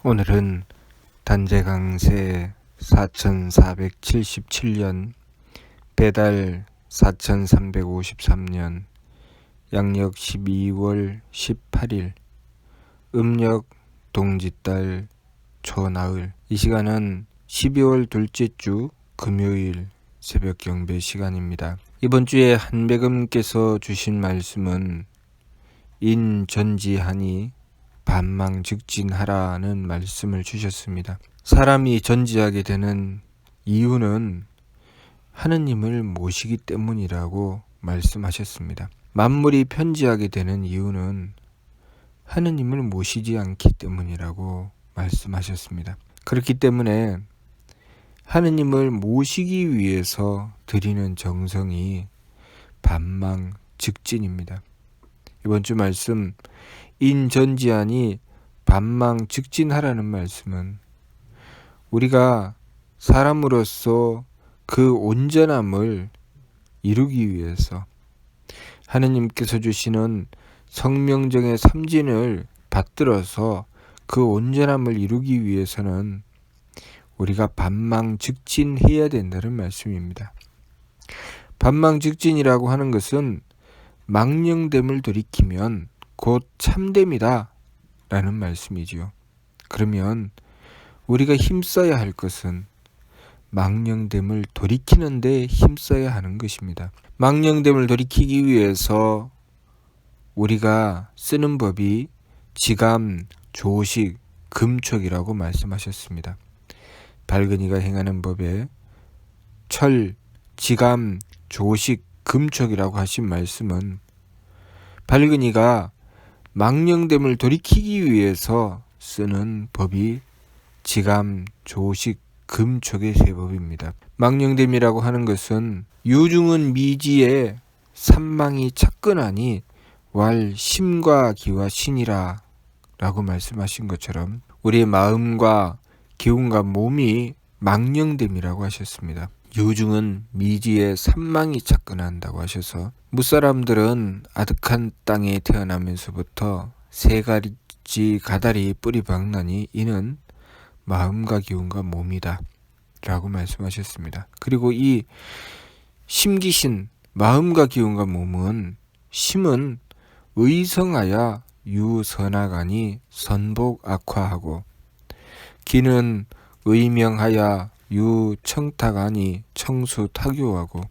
오늘은 단재강세 4477년 배달 4353년 양력 12월 18일 음력 동짓달 초나흘. 이 시간은 12월 둘째 주 금요일 새벽 경배 시간입니다. 이번 주에 한배금께서 주신 말씀은 인전지하니 반망즉진하라는 말씀을 주셨습니다. 사람이 전지하게 되는 이유는 하느님을 모시기 때문이라고 말씀하셨습니다. 만물이 편지하게 되는 이유는 하느님을 모시지 않기 때문이라고 말씀하셨습니다. 그렇기 때문에 하느님을 모시기 위해서 드리는 정성이 반망즉진입니다. 이번 주 말씀 인전지하니 반망즉진하라는 말씀은 우리가 사람으로서 그 온전함을 이루기 위해서 하느님께서 주시는 성명정의 삼진을 받들어서 그 온전함을 이루기 위해서는 우리가 반망즉진해야 된다는 말씀입니다. 반망즉진이라고 하는 것은 망령됨을 돌이키면 곧 참됨이다 라는 말씀이지요. 그러면 우리가 힘써야 할 것은 망령됨을 돌이키는 데 힘써야 하는 것입니다. 망령됨을 돌이키기 위해서 우리가 쓰는 법이 지감, 조식, 금촉이라고 말씀하셨습니다. 발근이가 행하는 법에 철, 지감, 조식, 금촉이라고 하신 말씀은 발근이가 망령됨을 돌이키기 위해서 쓰는 법이 지감, 조식, 금촉의 세 법입니다. 망령됨이라고 하는 것은 유중은 미지에 삼망이 착근하니 왈 심과 기와 신이라 라고 말씀하신 것처럼 우리의 마음과 기운과 몸이 망령됨이라고 하셨습니다. 유중은 미지에 삼망이 착근한다고 하셔서 무사람들은 아득한 땅에 태어나면서부터 세 가지 가다리 뿌리 박나니 이는 마음과 기운과 몸이다 라고 말씀하셨습니다. 그리고 이 심기신 마음과 기운과 몸은 심은 의성하여 유선악하니 선복 악화하고 기는 의명하여 유청탁하니 청수탁교하고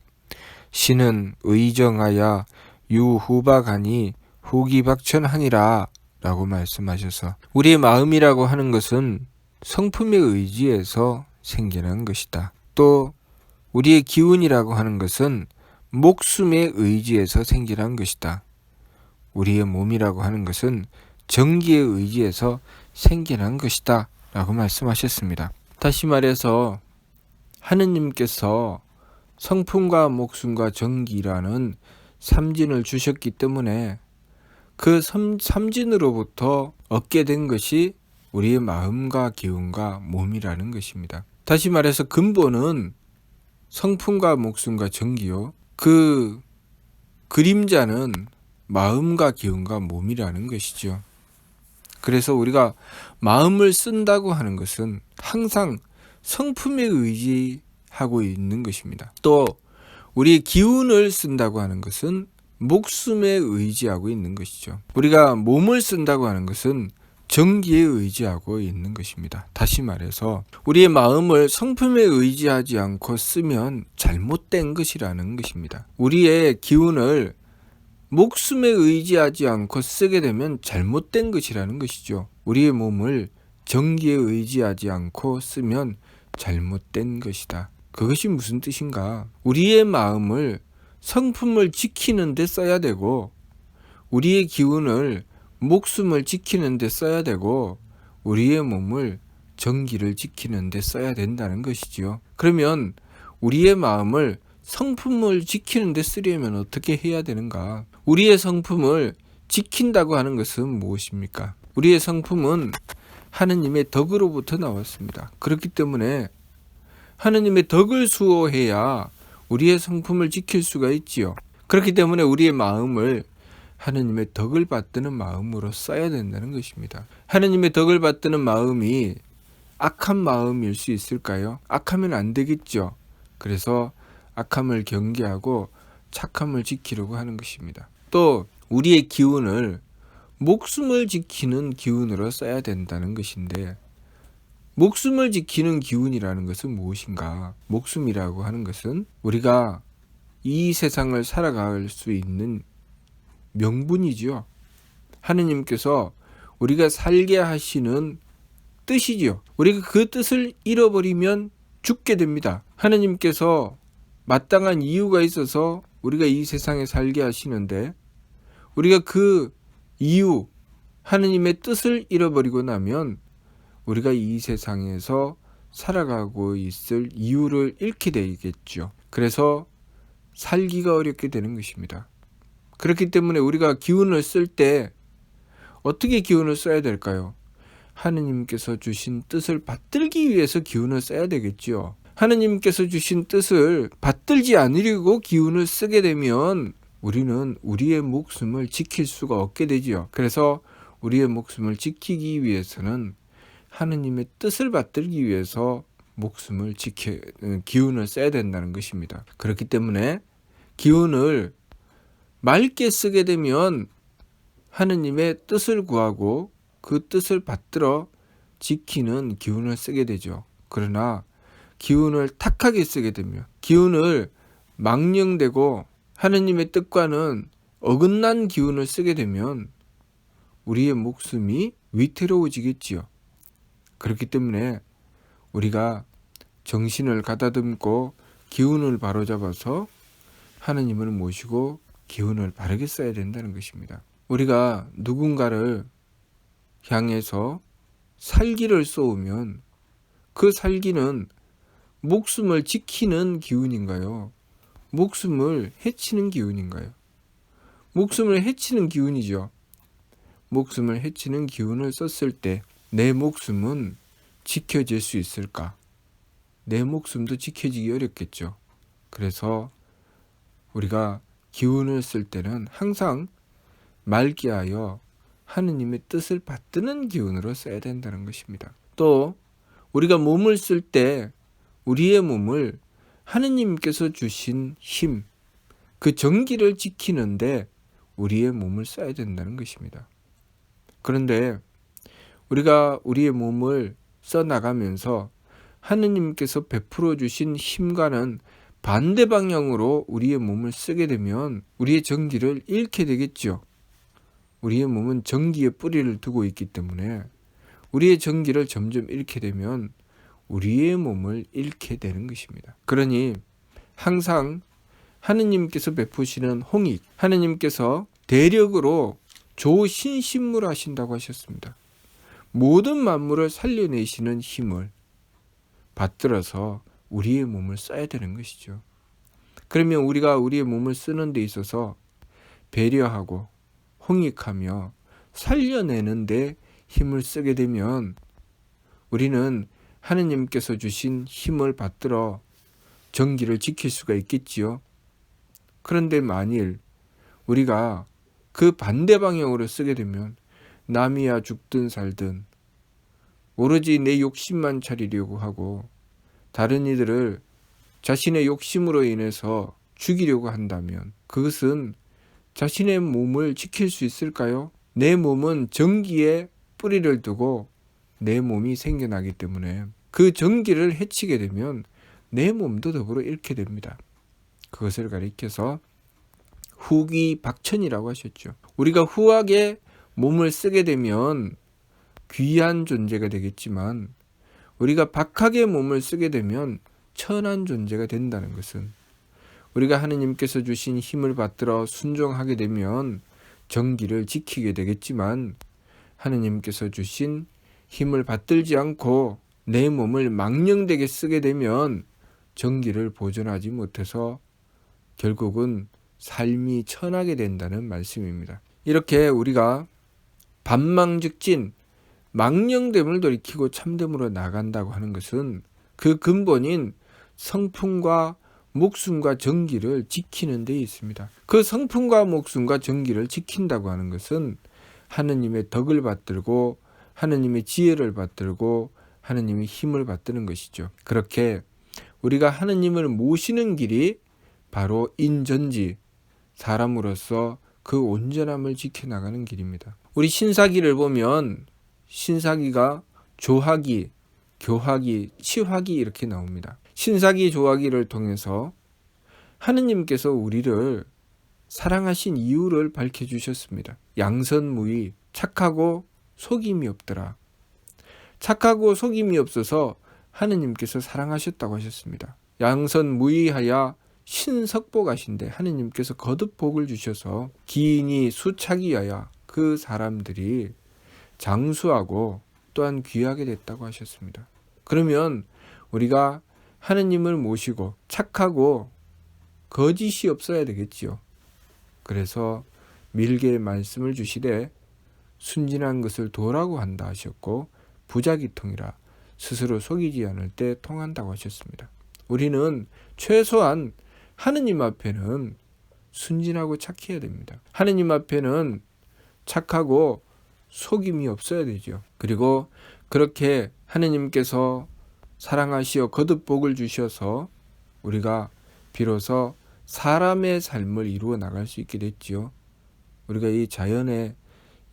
신은 의정하여 유후박하니 후기박천하니라 라고 말씀하셔서 우리의 마음이라고 하는 것은 성품에 의지해서 생겨난 것이다. 또 우리의 기운이라고 하는 것은 목숨에 의지해서 생겨난 것이다. 우리의 몸이라고 하는 것은 정기에 의지해서 생겨난 것이다 라고 말씀하셨습니다. 다시 말해서 하느님께서 성품과 목숨과 정기라는 삼진을 주셨기 때문에 그 삼진으로부터 얻게 된 것이 우리의 마음과 기운과 몸이라는 것입니다. 다시 말해서 근본은 성품과 목숨과 정기요. 그 그림자는 마음과 기운과 몸이라는 것이죠. 그래서 우리가 마음을 쓴다고 하는 것은 항상 성품에 의지하고 있는 것입니다. 또 우리의 기운을 쓴다고 하는 것은 목숨에 의지하고 있는 것이죠. 우리가 몸을 쓴다고 하는 것은 정기에 의지하고 있는 것입니다. 다시 말해서 우리의 마음을 성품에 의지하지 않고 쓰면 잘못된 것이라는 것입니다. 우리의 기운을 목숨에 의지하지 않고 쓰게 되면 잘못된 것이라는 것이죠. 우리의 몸을 정기에 의지하지 않고 쓰면 잘못된 것이다. 그것이 무슨 뜻인가? 우리의 마음을 성품을 지키는 데 써야 되고 우리의 기운을 목숨을 지키는 데 써야 되고 우리의 몸을 정기를 지키는 데 써야 된다는 것이지요. 그러면 우리의 마음을 성품을 지키는 데 쓰려면 어떻게 해야 되는가? 우리의 성품을 지킨다고 하는 것은 무엇입니까? 우리의 성품은 하느님의 덕으로부터 나왔습니다. 그렇기 때문에 하느님의 덕을 수호해야 우리의 성품을 지킬 수가 있지요. 그렇기 때문에 우리의 마음을 하느님의 덕을 받드는 마음으로 써야 된다는 것입니다. 하느님의 덕을 받드는 마음이 악한 마음일 수 있을까요? 악하면 안 되겠죠. 그래서 악함을 경계하고 착함을 지키려고 하는 것입니다. 또 우리의 기운을 목숨을 지키는 기운으로 써야 된다는 것인데, 목숨을 지키는 기운이라는 것은 무엇인가? 목숨이라고 하는 것은 우리가 이 세상을 살아갈 수 있는 명분이지요. 하느님께서 우리가 살게 하시는 뜻이지요. 우리가 그 뜻을 잃어버리면 죽게 됩니다. 하느님께서 마땅한 이유가 있어서 우리가 이 세상에 살게 하시는데, 우리가 그 이유, 하느님의 뜻을 잃어버리고 나면 우리가 이 세상에서 살아가고 있을 이유를 잃게 되겠죠. 그래서 살기가 어렵게 되는 것입니다. 그렇기 때문에 우리가 기운을 쓸 때 어떻게 기운을 써야 될까요? 하느님께서 주신 뜻을 받들기 위해서 기운을 써야 되겠죠. 하느님께서 주신 뜻을 받들지 않으려고 기운을 쓰게 되면 우리는 우리의 목숨을 지킬 수가 없게 되지요. 그래서 우리의 목숨을 지키기 위해서는 하느님의 뜻을 받들기 위해서 기운을 써야 된다는 것입니다. 그렇기 때문에 기운을 맑게 쓰게 되면 하느님의 뜻을 구하고 그 뜻을 받들어 지키는 기운을 쓰게 되죠. 그러나 기운을 탁하게 쓰게 되면, 기운을 망령되고 하느님의 뜻과는 어긋난 기운을 쓰게 되면 우리의 목숨이 위태로워지겠지요. 그렇기 때문에 우리가 정신을 가다듬고 기운을 바로잡아서 하느님을 모시고 기운을 바르게 써야 된다는 것입니다. 우리가 누군가를 향해서 살기를 쏘으면 그 살기는 목숨을 지키는 기운인가요? 목숨을 해치는 기운인가요? 목숨을 해치는 기운이죠. 목숨을 해치는 기운을 썼을 때 내 목숨은 지켜질 수 있을까? 내 목숨도 지켜지기 어렵겠죠. 그래서 우리가 기운을 쓸 때는 항상 맑게 하여 하느님의 뜻을 받드는 기운으로 써야 된다는 것입니다. 또 우리가 몸을 쓸 때 우리의 몸을 하느님께서 주신 힘, 그 정기를 지키는데 우리의 몸을 써야 된다는 것입니다. 그런데 우리가 우리의 몸을 써나가면서 하느님께서 베풀어 주신 힘과는 반대 방향으로 우리의 몸을 쓰게 되면 우리의 정기를 잃게 되겠죠. 우리의 몸은 정기에 뿌리를 두고 있기 때문에 우리의 정기를 점점 잃게 되면 우리의 몸을 잃게 되는 것입니다. 그러니 항상 하느님께서 베푸시는 홍익, 하느님께서 대력으로 조신신물 하신다고 하셨습니다. 모든 만물을 살려내시는 힘을 받들어서 우리의 몸을 써야 되는 것이죠. 그러면 우리가 우리의 몸을 쓰는 데 있어서 배려하고 홍익하며 살려내는 데 힘을 쓰게 되면 우리는 하느님께서 주신 힘을 받들어 정기를 지킬 수가 있겠지요. 그런데 만일 우리가 그 반대 방향으로 쓰게 되면 남이야 죽든 살든 오로지 내 욕심만 차리려고 하고 다른 이들을 자신의 욕심으로 인해서 죽이려고 한다면 그것은 자신의 몸을 지킬 수 있을까요? 내 몸은 정기에 뿌리를 두고 내 몸이 생겨나기 때문에 그 정기를 해치게 되면 내 몸도 더불어 잃게 됩니다. 그것을 가리켜서 후귀박천이라고 하셨죠. 우리가 후하게 몸을 쓰게 되면 귀한 존재가 되겠지만 우리가 박하게 몸을 쓰게 되면 천한 존재가 된다는 것은 우리가 하느님께서 주신 힘을 받들어 순종하게 되면 정기를 지키게 되겠지만 하느님께서 주신 힘을 받들지 않고 내 몸을 망령되게 쓰게 되면 정기를 보존하지 못해서 결국은 삶이 천하게 된다는 말씀입니다. 이렇게 우리가 반망즉진 망령됨을 돌이키고 참됨으로 나간다고 하는 것은 그 근본인 성품과 목숨과 정기를 지키는 데 있습니다. 그 성품과 목숨과 정기를 지킨다고 하는 것은 하느님의 덕을 받들고 하느님의 지혜를 받들고 하느님의 힘을 받드는 것이죠. 그렇게 우리가 하느님을 모시는 길이 바로 인전지, 사람으로서 그 온전함을 지켜나가는 길입니다. 우리 신사기를 보면 신사기가 조하기, 교하기, 치하기 이렇게 나옵니다. 신사기, 조하기를 통해서 하느님께서 우리를 사랑하신 이유를 밝혀주셨습니다. 양선무의, 착하고 속임이 없더라. 착하고 속임이 없어서 하느님께서 사랑하셨다고 하셨습니다. 양선무의하여 신석복하신데 하느님께서 거듭 복을 주셔서 기인이 수착이하여 그 사람들이 장수하고 또한 귀하게 됐다고 하셨습니다. 그러면 우리가 하느님을 모시고 착하고 거짓이 없어야 되겠지요. 그래서 밀개의 말씀을 주시되 순진한 것을 도라고 한다 하셨고 부자기통이라 스스로 속이지 않을 때 통한다고 하셨습니다. 우리는 최소한 하느님 앞에는 순진하고 착해야 됩니다. 하느님 앞에는 착하고 속임이 없어야 되죠. 그리고 그렇게 하느님께서 사랑하시어 거듭 복을 주셔서 우리가 비로소 사람의 삶을 이루어 나갈 수 있게 됐지요. 우리가 이 자연의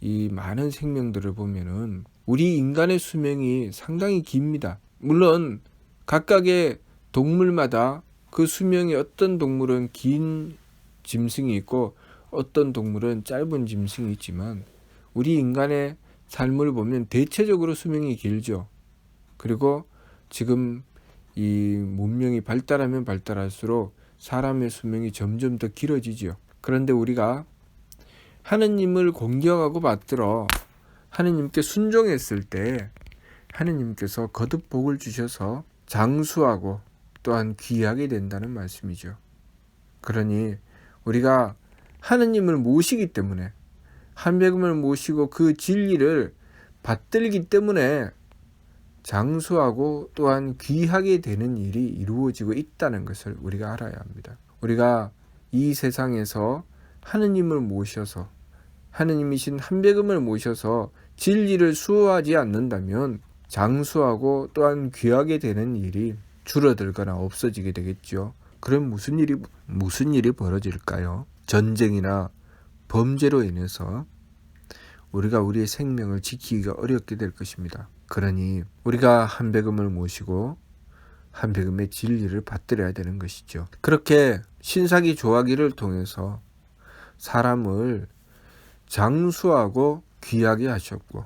이 많은 생명들을 보면은 우리 인간의 수명이 상당히 깁니다. 물론 각각의 동물마다 그 수명이 어떤 동물은 긴 짐승이 있고 어떤 동물은 짧은 짐승이 있지만 우리 인간의 삶을 보면 대체적으로 수명이 길죠. 그리고 지금 이 문명이 발달하면 발달할수록 사람의 수명이 점점 더 길어지죠. 그런데 우리가 하느님을 공경하고 받들어 하느님께 순종했을 때 하느님께서 거듭 복을 주셔서 장수하고 또한 귀하게 된다는 말씀이죠. 그러니 우리가 하느님을 모시기 때문에 한백음을 모시고 그 진리를 받들기 때문에 장수하고 또한 귀하게 되는 일이 이루어지고 있다는 것을 우리가 알아야 합니다. 우리가 이 세상에서 하느님을 모셔서 하느님이신 한백음을 모셔서 진리를 수호하지 않는다면 장수하고 또한 귀하게 되는 일이 줄어들거나 없어지게 되겠죠. 그럼 무슨 일이 벌어질까요? 전쟁이나 범죄로 인해서 우리가 우리의 생명을 지키기가 어렵게 될 것입니다. 그러니 우리가 한백음을 모시고 한백음의 진리를 받들어야 되는 것이죠. 그렇게 신사기 조하기를 통해서 사람을 장수하고 귀하게 하셨고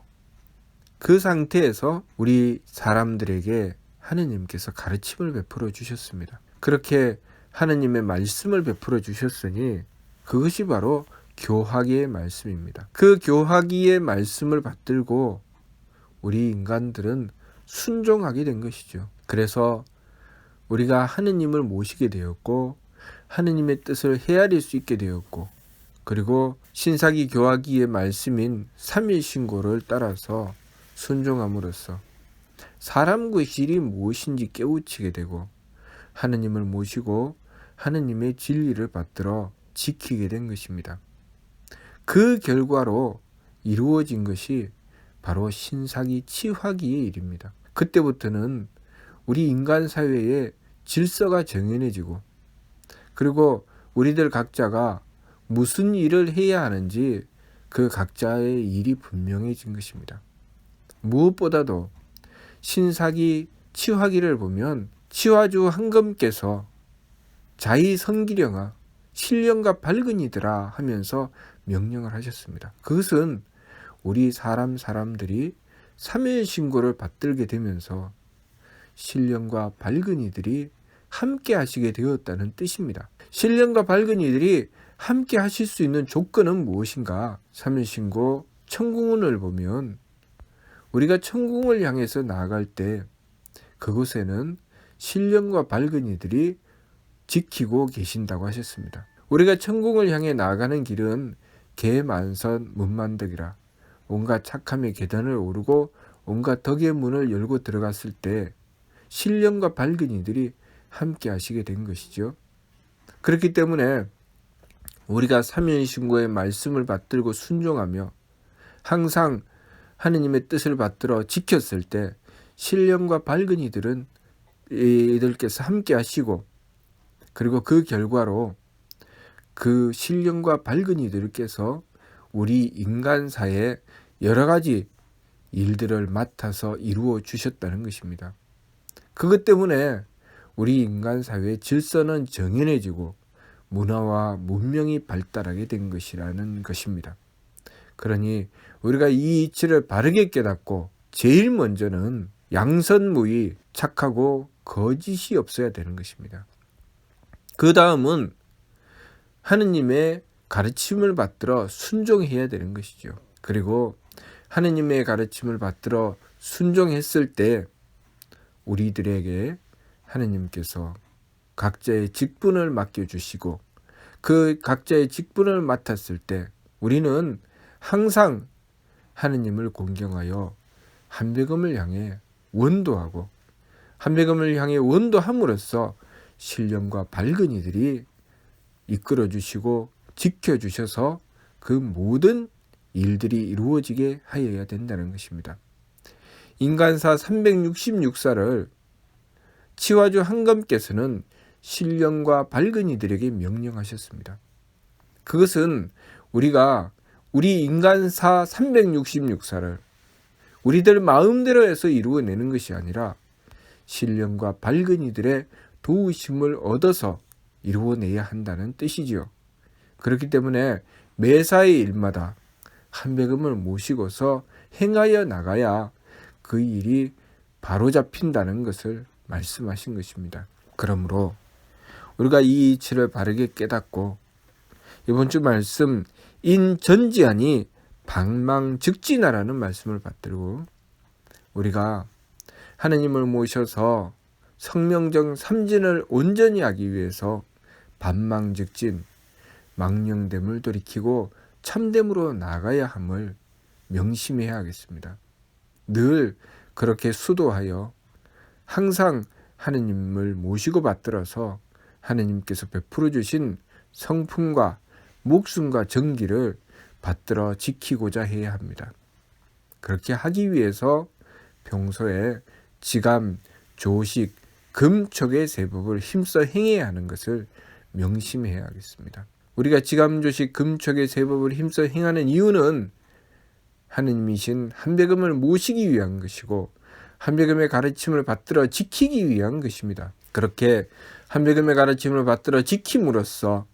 그 상태에서 우리 사람들에게 하느님께서 가르침을 베풀어 주셨습니다. 그렇게 하느님의 말씀을 베풀어 주셨으니 그것이 바로 교하기의 말씀입니다. 그 교하기의 말씀을 받들고 우리 인간들은 순종하게 된 것이죠. 그래서 우리가 하느님을 모시게 되었고 하느님의 뜻을 헤아릴 수 있게 되었고 그리고 신사기 교하기의 말씀인 삼일신고를 따라서 순종함으로써 사람의 실이 무엇인지 깨우치게 되고 하느님을 모시고 하느님의 진리를 받들어 지키게 된 것입니다. 그 결과로 이루어진 것이 바로 신사기 치하기의 일입니다. 그때부터는 우리 인간 사회에 질서가 정연해지고 그리고 우리들 각자가 무슨 일을 해야 하는지 그 각자의 일이 분명해진 것입니다. 무엇보다도 신사기 치하기를 보면 치화주 황금께서 자의성기령아 신령과 밝은 이들아 하면서 명령을 하셨습니다. 그것은 우리 사람들이 삼일신고를 받들게 되면서 신령과 밝은 이들이 함께 하시게 되었다는 뜻입니다. 신령과 밝은 이들이 함께 하실 수 있는 조건은 무엇인가? 삼일신고 천궁문을 보면 우리가 천궁을 향해서 나아갈 때 그곳에는 신령과 밝은 이들이 지키고 계신다고 하셨습니다. 우리가 천궁을 향해 나아가는 길은 개만선 문만덕이라 온갖 착함의 계단을 오르고 온갖 덕의 문을 열고 들어갔을 때 신령과 밝은 이들이 함께 하시게 된 것이죠. 그렇기 때문에 우리가 삼위일신고의 말씀을 받들고 순종하며 항상 하느님의 뜻을 받들어 지켰을 때 신령과 밝은 이들은 이들께서 함께 하시고, 그리고 그 결과로 그 신령과 밝은 이들께서 우리 인간사에 여러 가지 일들을 맡아서 이루어 주셨다는 것입니다. 그것 때문에 우리 인간사회의 질서는 정연해지고 문화와 문명이 발달하게 된 것이라는 것입니다. 그러니 우리가 이 이치를 바르게 깨닫고 제일 먼저는 양선무의, 착하고 거짓이 없어야 되는 것입니다. 그 다음은 하느님의 가르침을 받들어 순종해야 되는 것이죠. 그리고 하느님의 가르침을 받들어 순종했을 때 우리들에게 하느님께서 각자의 직분을 맡겨주시고, 그 각자의 직분을 맡았을 때 우리는 항상 하느님을 공경하여 한백음을 향해 원도하고, 한백음을 향해 원도함으로써 신령과 밝은 이들이 이끌어주시고 지켜주셔서 그 모든 일들이 이루어지게 하여야 된다는 것입니다. 인간사 366사를 치와주 한검께서는 신령과 밝은 이들에게 명령하셨습니다. 그것은 우리가 우리 인간사 366사를 우리들 마음대로 해서 이루어내는 것이 아니라 신령과 밝은 이들의 도우심을 얻어서 이루어내야 한다는 뜻이지요. 그렇기 때문에 매사의 일마다 한백음을 모시고서 행하여 나가야 그 일이 바로잡힌다는 것을 말씀하신 것입니다. 그러므로 우리가 이 이치를 바르게 깨닫고 이번 주 말씀 인전지하니 방망즉진하라는 말씀을 받들고 우리가 하느님을 모셔서 성명정 삼진을 온전히 하기 위해서 반망즉진, 망령됨을 돌이키고 참됨으로 나아가야 함을 명심해야 하겠습니다. 늘 그렇게 수도하여 항상 하느님을 모시고 받들어서 하느님께서 베풀어 주신 성품과 목숨과 정기를 받들어 지키고자 해야 합니다. 그렇게 하기 위해서 평소에 지감, 조식, 금촉의 세법을 힘써 행해야 하는 것을 명심해야 하겠습니다. 우리가 지감, 조식, 금촉의 세법을 힘써 행하는 이유는 하느님이신 한백음을 모시기 위한 것이고 한백음의 가르침을 받들어 지키기 위한 것입니다. 그렇게 한백음의 가르침을 받들어 지킴으로써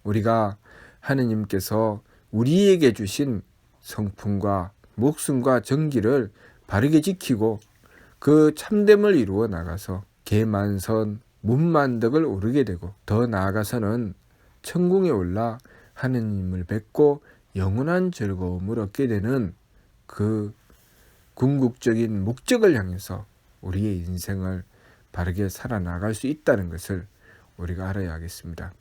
우리가 하느님께서 우리에게 주신 성품과 목숨과 정기를 바르게 지키고 그 참됨을 이루어 나가서 계만선, 문만덕을 오르게 되고 더 나아가서는 천궁에 올라 하느님을 뵙고 영원한 즐거움을 얻게 되는 그 궁극적인 목적을 향해서 우리의 인생을 바르게 살아나갈 수 있다는 것을 우리가 알아야 하겠습니다.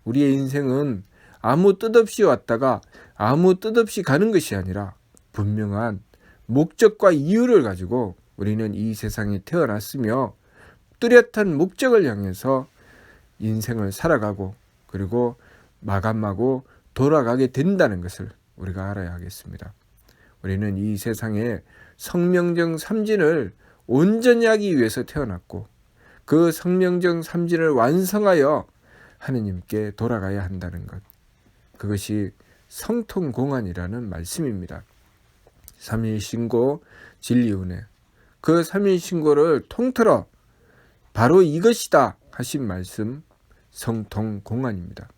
우리의 인생은 아무 뜻 없이 왔다가 아무 뜻 없이 가는 것이 아니라 분명한 목적과 이유를 가지고 우리는 이 세상에 태어났으며 뚜렷한 목적을 향해서 인생을 살아가고 그리고 마감하고 돌아가게 된다는 것을 우리가 알아야 하겠습니다. 우리는 이 세상에 성명정 삼진을 온전히 하기 위해서 태어났고 그 성명정 삼진을 완성하여 하느님께 돌아가야 한다는 것, 그것이 성통공안이라는 말씀입니다. 삼일신고 진리은혜, 그 삼일신고를 통틀어 바로 이것이다 하신 말씀 성통공안입니다.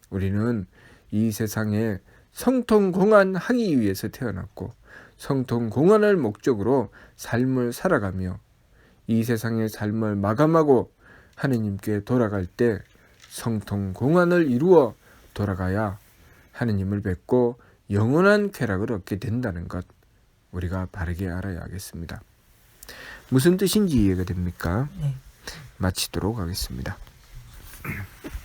우리는 이 세상에 성통공안하기 위해서 태어났고 성통공안을 목적으로 삶을 살아가며 이 세상의 삶을 마감하고 하느님께 돌아갈 때 성통공안을 이루어 돌아가야 하느님을 뵙고 영원한 쾌락을 얻게 된다는 것, 우리가 바르게 알아야 하겠습니다. 무슨 뜻인지 이해가 됩니까? 네. 마치도록 하겠습니다.